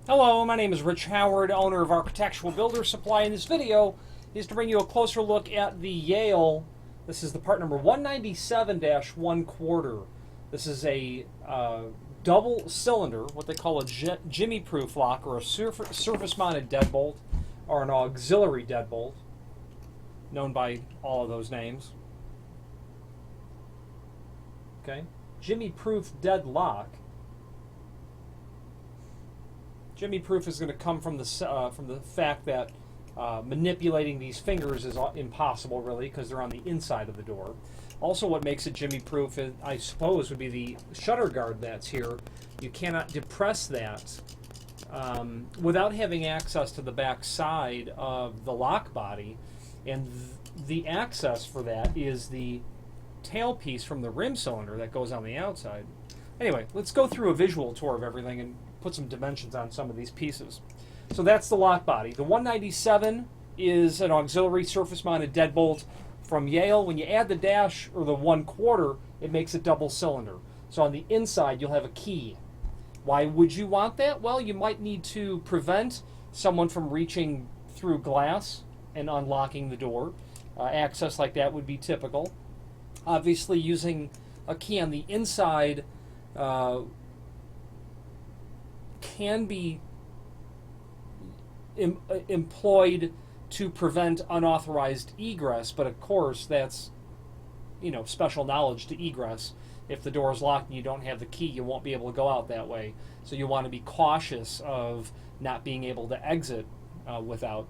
Hello, my name is Rich Howard, owner of Architectural Builder Supply. In this video is to bring you a closer look at the Yale. This is the part number 197-1/4. This is a double cylinder, what they call a jimmy-proof lock, or a surface-mounted deadbolt, or an auxiliary deadbolt, known by all of those names. Okay, jimmy-proof deadlock. Jimmy-proof is going to come from the fact that manipulating these fingers is impossible, really, because they're on the inside of the door. Also, what makes it jimmy-proof, I suppose, would be the shutter guard that's here. You cannot depress that without having access to the back side of the lock body, and the access for that is the tailpiece from the rim cylinder that goes on the outside. Anyway, let's go through a visual tour of everything and put some dimensions on some of these pieces. So that's the lock body. The 197 is an auxiliary surface-mounted deadbolt from Yale. When you add the dash, or the 1/4, it makes a double cylinder. So on the inside, you'll have a key. Why would you want that? Well, you might need to prevent someone from reaching through glass and unlocking the door. Access like that would be typical. Obviously, using a key on the inside can be employed to prevent unauthorized egress, but of course that's, special knowledge to egress. If the door is locked and you don't have the key, you won't be able to go out that way. So you want to be cautious of not being able to exit without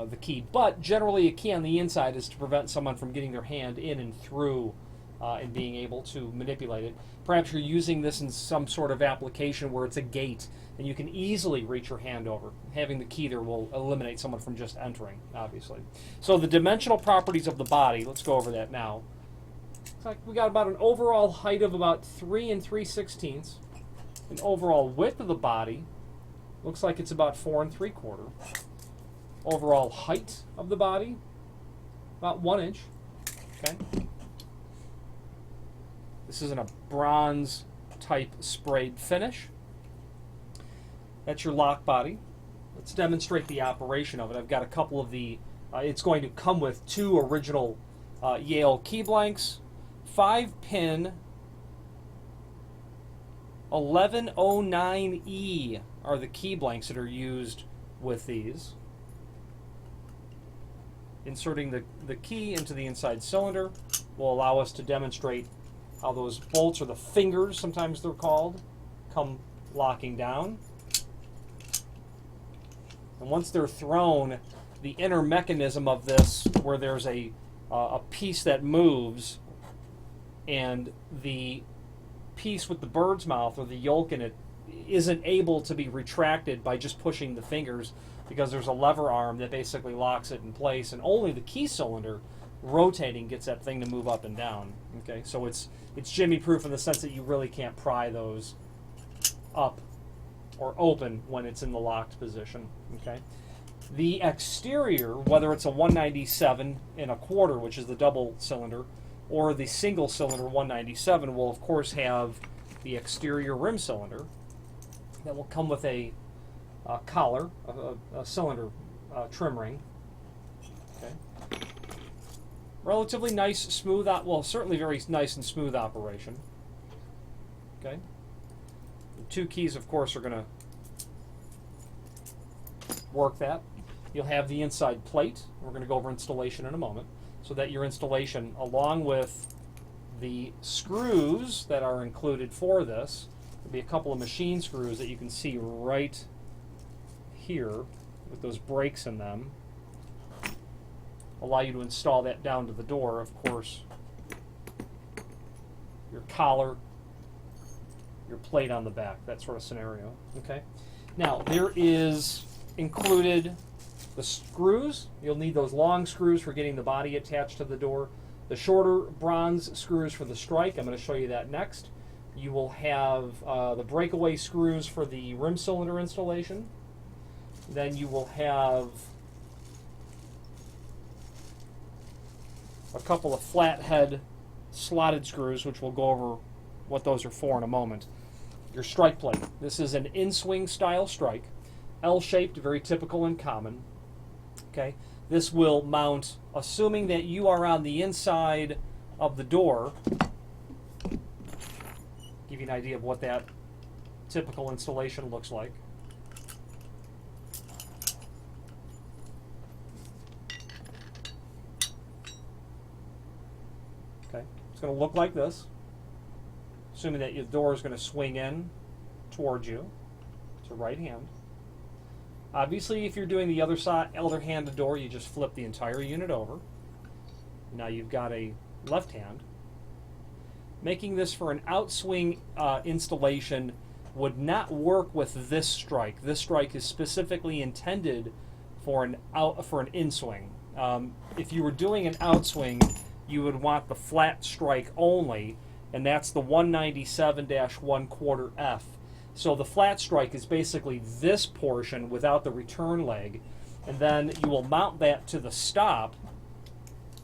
the key. But generally, a key on the inside is to prevent someone from getting their hand in and through and being able to manipulate it. Perhaps you're using this in some sort of application where it's a gate and you can easily reach your hand over. Having the key there will eliminate someone from just entering, obviously. So the dimensional properties of the body, let's go over that now. Looks like we got about an overall height of about 3 3/16. An overall width of the body looks like it's about 4 3/4. Overall height of the body, about 1 inch. Okay. This is in a bronze type sprayed finish. That's your lock body. Let's demonstrate the operation of it. I've got a couple of the, it's going to come with 2 original Yale key blanks. 5-pin 1109E are the key blanks that are used with these. Inserting the key into the inside cylinder will allow us to demonstrate how those bolts, or the fingers, sometimes they're called, come locking down. And once they're thrown, the inner mechanism of this, where there's a piece that moves, and the piece with the bird's mouth, or the yolk in it, isn't able to be retracted by just pushing the fingers, because there's a lever arm that basically locks it in place, and only the key cylinder rotating gets that thing to move up and down. Okay, so it's jimmy-proof in the sense that you really can't pry those up or open when it's in the locked position. Okay, the exterior, whether it's a 197 1/4, which is the double cylinder, or the single cylinder 197, will of course have the exterior rim cylinder that will come with a collar, a cylinder trim ring. Okay. Relatively nice, smooth, well, certainly very nice and smooth operation. Okay. The 2 keys, of course, are going to work that. You'll have the inside plate. We're going to go over installation in a moment, so that your installation, along with the screws that are included for this, there'll be a couple of machine screws that you can see right here with those brakes in them. Allow you to install that down to the door. Of course, your collar, your plate on the back, that sort of scenario. Okay. Now, there is included the screws. You'll need those long screws for getting the body attached to the door. The shorter bronze screws for the strike. I'm going to show you that next. You will have the breakaway screws for the rim cylinder installation. Then you will have a couple of flathead slotted screws, which we'll go over what those are for in a moment. Your strike plate. This is an in-swing style strike. L-shaped, very typical and common. Okay, this will mount, assuming that you are on the inside of the door. Give you an idea of what that typical installation looks like. Okay, it's going to look like this, assuming that your door is going to swing in towards you. It's a right hand. Obviously, if you're doing the other handed door, you just flip the entire unit over. Now you've got a left hand. Making this for an outswing installation would not work with this strike. This strike is specifically intended for an inswing. If you were doing an outswing, you would want the flat strike only, and that's the 197-1/4 F. So the flat strike is basically this portion without the return leg, and then you will mount that to the stop,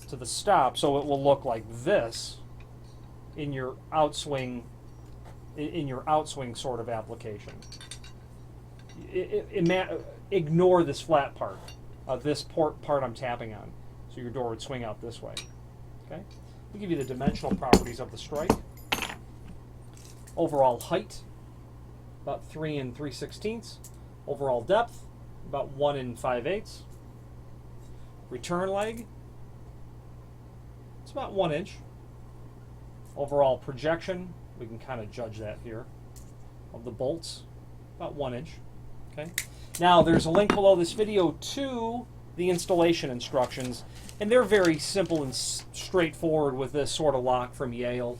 so it will look like this in your outswing sort of application. Ignore this flat part, this part I'm tapping on, so your door would swing out this way. Okay, we'll give you the dimensional properties of the strike. Overall height, about 3 3/16. Overall depth, about 1 5/8. Return leg, it's about 1 inch. Overall projection, we can kind of judge that here, of the bolts, about 1 inch. Okay. Now there's a link below this video to the installation instructions, and they're very simple and straightforward with this sort of lock from Yale.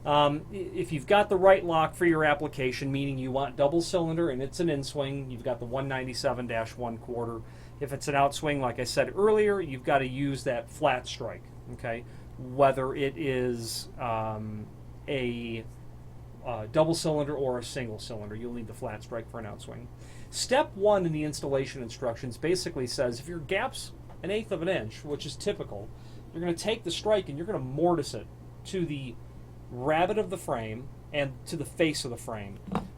If you've got the right lock for your application, meaning you want double cylinder and it's an inswing, you've got the 197-1/4. If it's an outswing, like I said earlier, you've got to use that flat strike. Okay, whether it is a double cylinder or a single cylinder, you'll need the flat strike for an outswing. Step 1 in the installation instructions basically says if your gap's 1/8 of an inch, which is typical, you're going to take the strike and you're going to mortise it to the rabbet of the frame and to the face of the frame.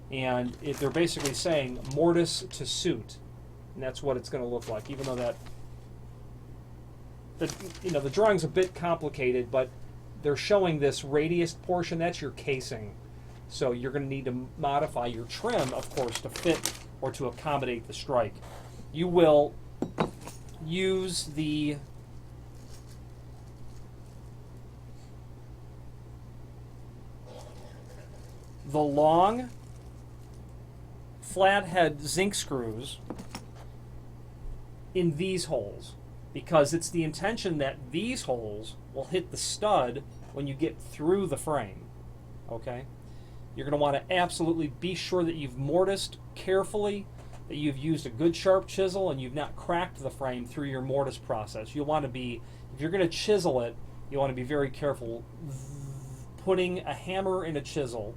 And they're basically saying mortise to suit, and that's what it's going to look like. Even though the drawing's a bit complicated, but they're showing this radius portion. That's your casing. So you're going to need to modify your trim, of course, to fit or to accommodate the strike. You will use the long flathead zinc screws in these holes, because it's the intention that these holes will hit the stud when you get through the frame. Okay? You're going to want to absolutely be sure that you've mortised carefully, that you've used a good sharp chisel, and you've not cracked the frame through your mortise process. You'll want to be, if you're going to chisel it, you want to be very careful. Putting a hammer and a chisel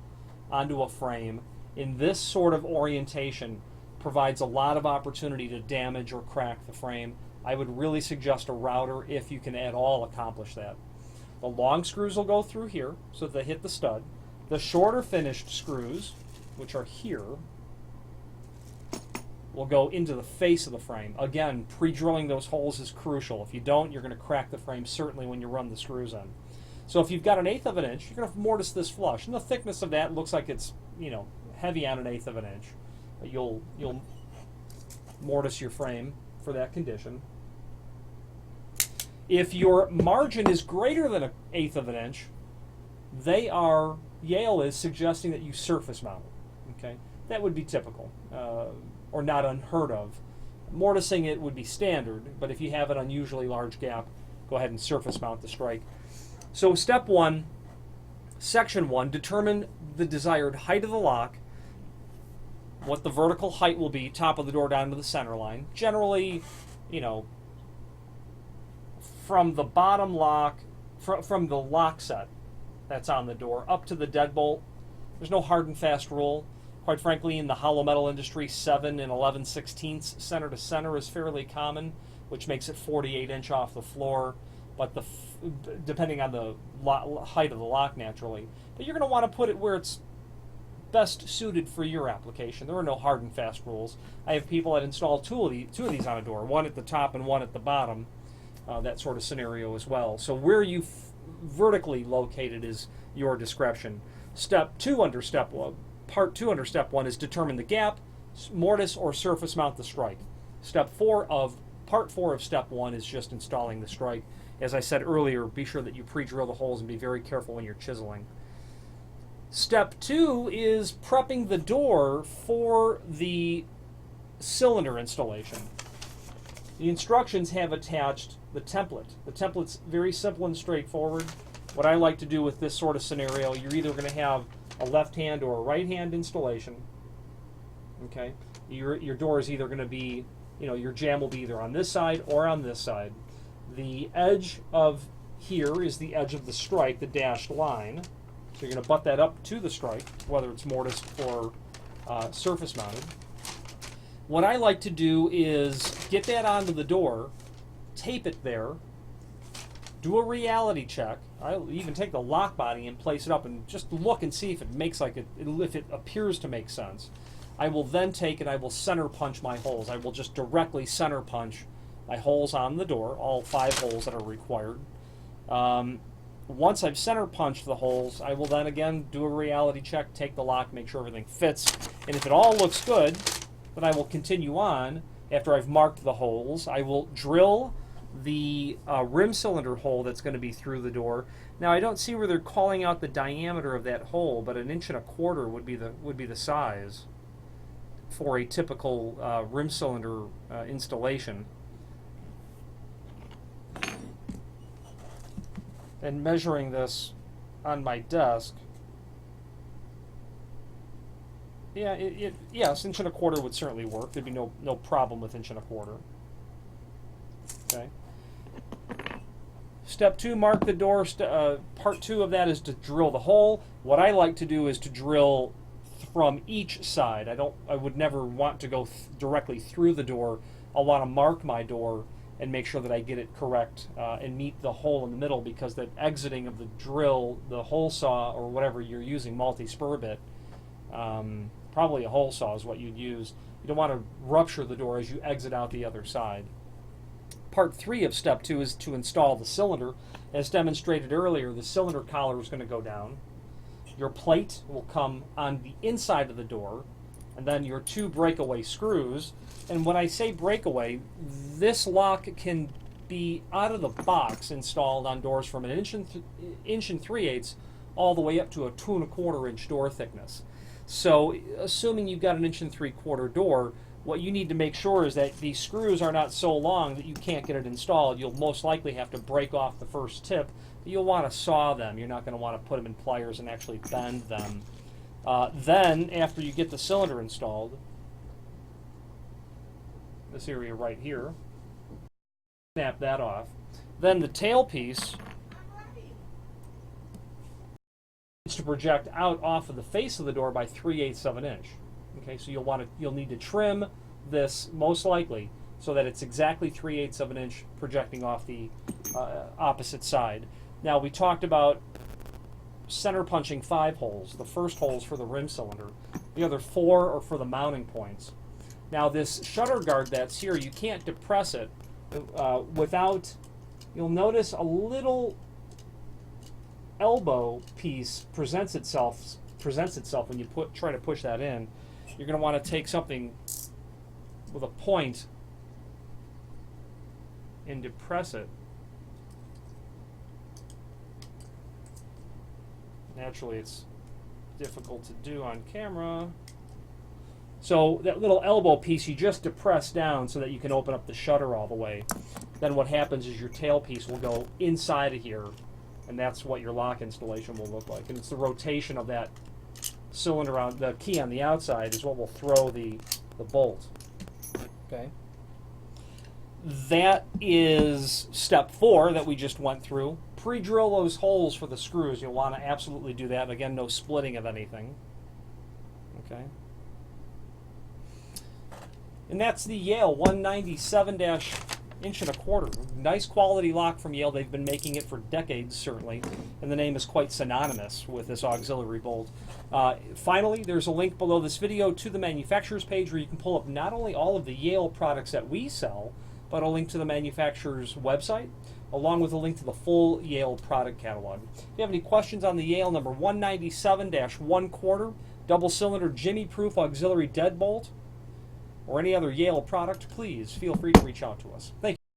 onto a frame in this sort of orientation provides a lot of opportunity to damage or crack the frame. I would really suggest a router if you can at all accomplish that. The long screws will go through here so that they hit the stud. The shorter finished screws, which are here, will go into the face of the frame. Again, pre-drilling those holes is crucial. If you don't, you're going to crack the frame certainly when you run the screws in. So if you've got 1/8 of an inch, you're going to mortise this flush. And the thickness of that looks like it's, heavy on 1/8 of an inch. But you'll mortise your frame for that condition. If your margin is greater than 1/8 of an inch, Yale is suggesting that you surface mount it. Okay, that would be typical or not unheard of. Mortising it would be standard, but if you have an unusually large gap, go ahead and surface mount the strike. So step 1, section 1, determine the desired height of the lock, what the vertical height will be, top of the door down to the center line. Generally, from the bottom lock, from the lock set that's on the door up to the deadbolt, there's no hard and fast rule. Quite frankly, in the hollow metal industry, 7 11/16 center to center is fairly common, which makes it 48 inch off the floor. But depending on the height of the lock, naturally. But you're going to want to put it where it's best suited for your application. There are no hard and fast rules. I have people that install two of these on a door, one at the top and one at the bottom, that sort of scenario as well. So where you vertically located is your discretion. Step 2 under Step 1, Part 2 under Step 1 is determine the gap, mortise or surface mount the strike. Part 4 of Step 1 is just installing the strike. As I said earlier, be sure that you pre-drill the holes and be very careful when you're chiseling. Step 2 is prepping the door for the cylinder installation. The instructions have attached the template. The template's very simple and straightforward. What I like to do with this sort of scenario, you're either going to have a left hand or a right hand installation. Okay, your door is either going to be, your jamb will be either on this side or on this side. The edge of here is the edge of the strike, the dashed line. So you're going to butt that up to the strike, whether it's mortise or surface mounted. What I like to do is get that onto the door, tape it there, do a reality check. I'll even take the lock body and place it up and just look and see if it makes if it appears to make sense. I will then take it, I will center punch my holes. I will just directly center punch my holes on the door, all 5 holes that are required. Once I've center punched the holes, I will then again do a reality check, take the lock, make sure everything fits. And if it all looks good, then I will continue on. After I've marked the holes, I will drill the rim cylinder hole that's going to be through the door. Now I don't see where they're calling out the diameter of that hole, but 1.25 inches would be the size for a typical rim cylinder installation. And measuring this on my desk, yes, 1.25 inches would certainly work. There'd be no problem with 1.25 inches. Okay. Step 2, mark the door. Part 2 of that is to drill the hole. What I like to do is to drill from each side. I would never want to go directly through the door. I'll want to mark my door and make sure that I get it correct and meet the hole in the middle, because the exiting of the drill, the hole saw or whatever you're using, multi-spur bit, probably a hole saw is what you'd use. You don't want to rupture the door as you exit out the other side. Part 3 of Step 2 is to install the cylinder. As demonstrated earlier, the cylinder collar is going to go down. Your plate will come on the inside of the door, and then your 2 breakaway screws. And when I say breakaway, this lock can be out of the box installed on doors from 1 inch and 3/8 all the way up to a 2.25 inch door thickness. So assuming you've got 1 inch and 3/4 door, what you need to make sure is that these screws are not so long that you can't get it installed. You'll most likely have to break off the first tip. You'll want to saw them. You're not going to want to put them in pliers and actually bend them. Then, after you get the cylinder installed, this area right here, snap that off. Then the tailpiece needs to project out off of the face of the door by 3/8 of an inch. Okay, so you'll need to trim this most likely so that it's exactly 3/8 of an inch projecting off the opposite side. Now we talked about center punching 5 holes. The first hole is for the rim cylinder. The other 4 are for the mounting points. Now this shutter guard that's here, you can't depress it without, you'll notice a little elbow piece presents itself when you try to push that in. You're going to want to take something with a point and depress it. Naturally, it's difficult to do on camera. So that little elbow piece, you just depress down so that you can open up the shutter all the way. Then what happens is your tailpiece will go inside of here, and that's what your lock installation will look like. And it's the rotation of that cylinder on the key on the outside is what will throw the bolt. Okay. That is step 4 that we just went through. Pre-drill those holes for the screws. You'll want to absolutely do that. Again, no splitting of anything. Okay. And that's the Yale 197 1.25 inch. Nice quality lock from Yale. They've been making it for decades, certainly, and the name is quite synonymous with this auxiliary bolt. Finally, there's a link below this video to the manufacturer's page where you can pull up not only all of the Yale products that we sell, but a link to the manufacturer's website, along with a link to the full Yale product catalog. If you have any questions on the Yale number 197-1/4 double-cylinder Jimmy-proof auxiliary deadbolt, or any other Yale product, please feel free to reach out to us. Thank you.